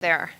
There.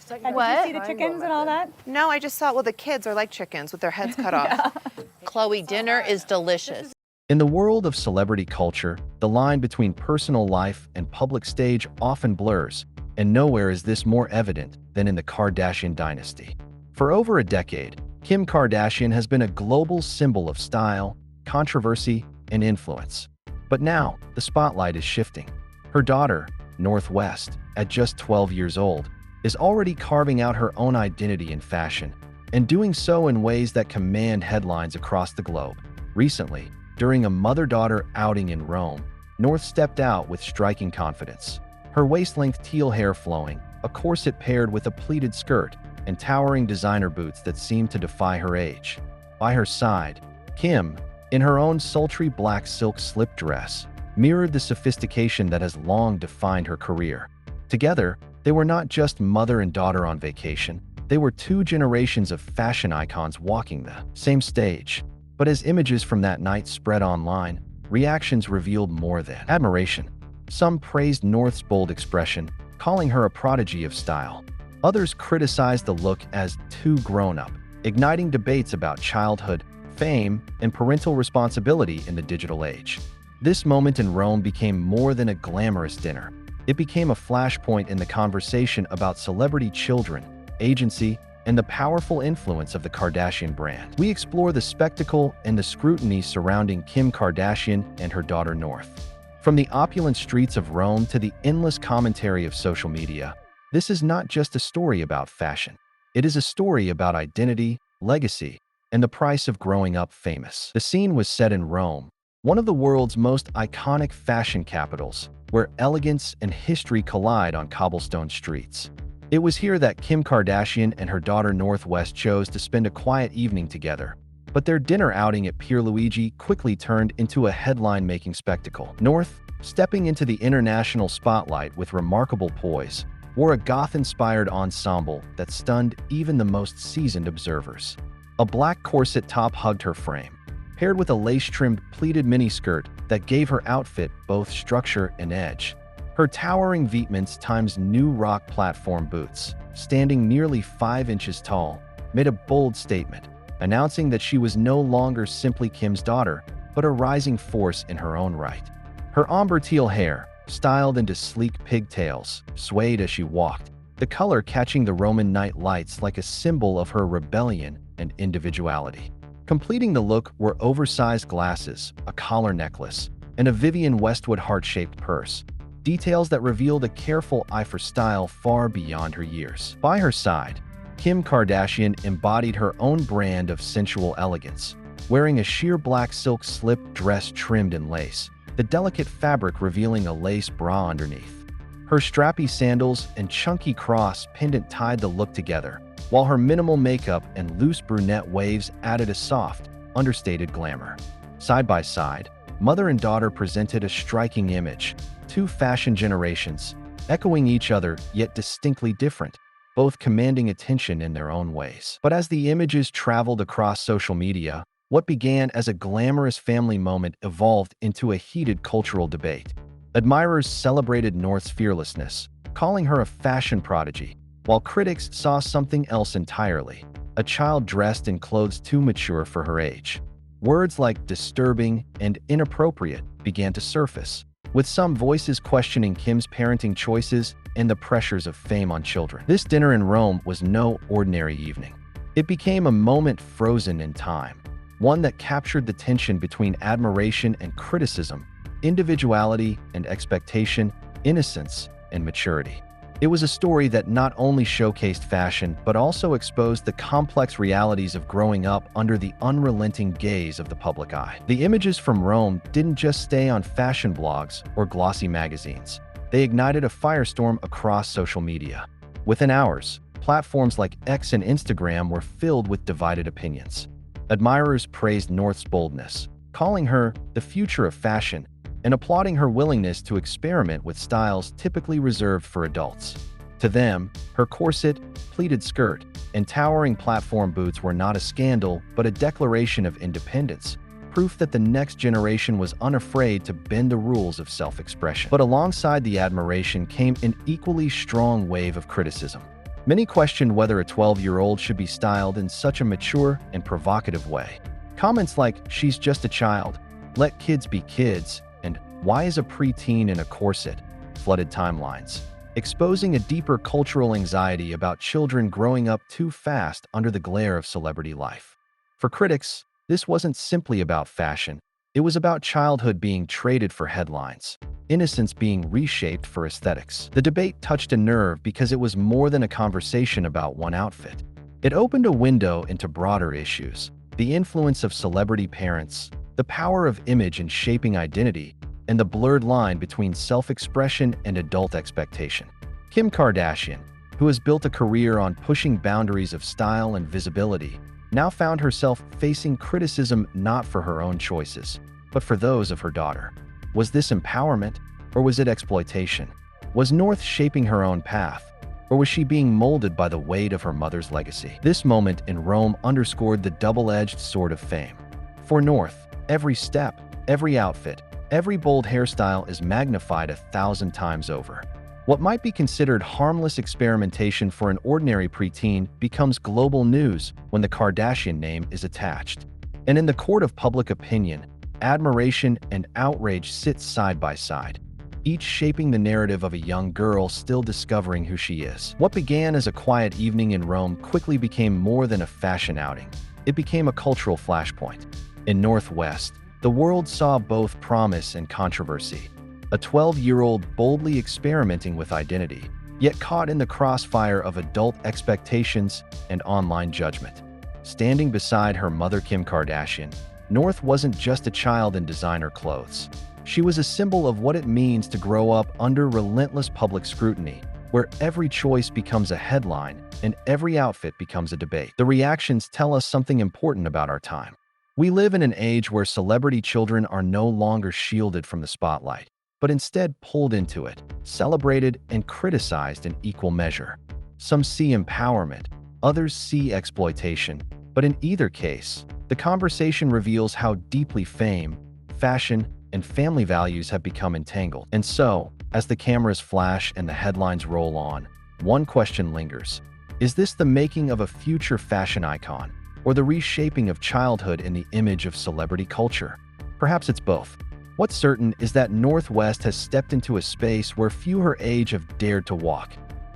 Did you see the chickens and all that? No, I just saw, well, the kids are like chickens with their heads cut off. Chloe, dinner is delicious. In the world of celebrity culture, the line between personal life and public stage often blurs, and nowhere is this more evident than in the Kardashian dynasty. For over a decade, Kim Kardashian has been a global symbol of style, controversy, and influence. But now, the spotlight is shifting. Her daughter, Northwest, at just 12 years old, is already carving out her own identity in fashion, and doing so in ways that command headlines across the globe. Recently, during a mother-daughter outing in Rome, North stepped out with striking confidence. Her waist-length teal hair flowing, a corset paired with a pleated skirt, and towering designer boots that seemed to defy her age. By her side, Kim, in her own sultry black silk slip dress, mirrored the sophistication that has long defined her career. Together, they were not just mother and daughter on vacation, they were two generations of fashion icons walking the same stage. But as images from that night spread online, reactions revealed more than admiration. Some praised North's bold expression, calling her a prodigy of style. Others criticized the look as too grown-up, igniting debates about childhood, fame, and parental responsibility in the digital age. This moment in Rome became more than a glamorous dinner. It became a flashpoint in the conversation about celebrity children, agency, and the powerful influence of the Kardashian brand. We explore the spectacle and the scrutiny surrounding Kim Kardashian and her daughter North. From the opulent streets of Rome to the endless commentary of social media, this is not just a story about fashion. It is a story about identity, legacy, and the price of growing up famous. The scene was set in Rome, one of the world's most iconic fashion capitals, where elegance and history collide on cobblestone streets. It was here that Kim Kardashian and her daughter Northwest chose to spend a quiet evening together. But their dinner outing at Pier Luigi quickly turned into a headline-making spectacle. North, stepping into the international spotlight with remarkable poise, wore a goth-inspired ensemble that stunned even the most seasoned observers. A black corset top hugged her frame, paired with a lace-trimmed pleated miniskirt that gave her outfit both structure and edge. Her towering vêtements times new rock platform boots, standing nearly 5 inches tall, made a bold statement, announcing that she was no longer simply Kim's daughter, but a rising force in her own right. Her amber teal hair, styled into sleek pigtails, swayed as she walked, the color catching the Roman night lights like a symbol of her rebellion and individuality. Completing the look were oversized glasses, a collar necklace, and a Vivienne Westwood heart-shaped purse, details that revealed a careful eye for style far beyond her years. By her side, Kim Kardashian embodied her own brand of sensual elegance, wearing a sheer black silk slip dress trimmed in lace, the delicate fabric revealing a lace bra underneath. Her strappy sandals and chunky cross pendant tied the look together, while her minimal makeup and loose brunette waves added a soft, understated glamour. Side by side, mother and daughter presented a striking image, two fashion generations, echoing each other yet distinctly different, both commanding attention in their own ways. But as the images traveled across social media, what began as a glamorous family moment evolved into a heated cultural debate. Admirers celebrated North's fearlessness, calling her a fashion prodigy, while critics saw something else entirely, a child dressed in clothes too mature for her age. Words like disturbing and inappropriate began to surface, with some voices questioning Kim's parenting choices and the pressures of fame on children. This dinner in Rome was no ordinary evening. It became a moment frozen in time, one that captured the tension between admiration and criticism, individuality and expectation, innocence and maturity. It was a story that not only showcased fashion, but also exposed the complex realities of growing up under the unrelenting gaze of the public eye. The images from Rome didn't just stay on fashion blogs or glossy magazines. They ignited a firestorm across social media. Within hours, platforms like X and Instagram were filled with divided opinions. Admirers praised North's boldness, calling her the future of fashion, and applauding her willingness to experiment with styles typically reserved for adults. To them, her corset, pleated skirt, and towering platform boots were not a scandal, but a declaration of independence, proof that the next generation was unafraid to bend the rules of self-expression. But alongside the admiration came an equally strong wave of criticism. Many questioned whether a 12-year-old should be styled in such a mature and provocative way. Comments like, "She's just a child," "Let kids be kids," and "Why is a preteen in a corset?" flooded timelines, exposing a deeper cultural anxiety about children growing up too fast under the glare of celebrity life. For critics, this wasn't simply about fashion. It was about childhood being traded for headlines, innocence being reshaped for aesthetics. The debate touched a nerve because it was more than a conversation about one outfit. It opened a window into broader issues: the influence of celebrity parents, the power of image in shaping identity, and the blurred line between self-expression and adult expectation. Kim Kardashian, who has built a career on pushing boundaries of style and visibility, now found herself facing criticism not for her own choices, but for those of her daughter. Was this empowerment, or was it exploitation? Was North shaping her own path, or was she being molded by the weight of her mother's legacy? This moment in Rome underscored the double-edged sword of fame. For North, every step, every outfit, every bold hairstyle is magnified 1,000 times over. What might be considered harmless experimentation for an ordinary preteen becomes global news when the Kardashian name is attached. And in the court of public opinion, admiration and outrage sit side by side, each shaping the narrative of a young girl still discovering who she is. What began as a quiet evening in Rome quickly became more than a fashion outing. It became a cultural flashpoint. In Northwest, the world saw both promise and controversy. A 12-year-old boldly experimenting with identity, yet caught in the crossfire of adult expectations and online judgment. Standing beside her mother Kim Kardashian, North wasn't just a child in designer clothes. She was a symbol of what it means to grow up under relentless public scrutiny, where every choice becomes a headline and every outfit becomes a debate. The reactions tell us something important about our time. We live in an age where celebrity children are no longer shielded from the spotlight, but instead pulled into it, celebrated and criticized in equal measure. Some see empowerment, others see exploitation, but in either case, the conversation reveals how deeply fame, fashion, and family values have become entangled. And so, as the cameras flash and the headlines roll on, one question lingers. Is this the making of a future fashion icon, or the reshaping of childhood in the image of celebrity culture? Perhaps it's both. What's certain is that Northwest has stepped into a space where few her age have dared to walk,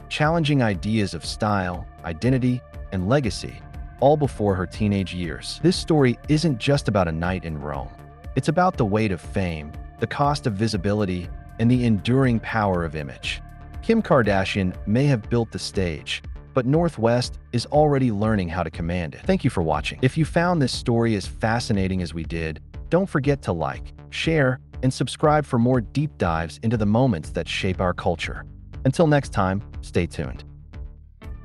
challenging ideas of style, identity, and legacy, all before her teenage years. This story isn't just about a night in Rome. It's about the weight of fame, the cost of visibility, and the enduring power of image. Kim Kardashian may have built the stage, but Northwest is already learning how to command it. Thank you for watching. If you found this story as fascinating as we did, don't forget to like, share, and subscribe for more deep dives into the moments that shape our culture. Until next time, stay tuned.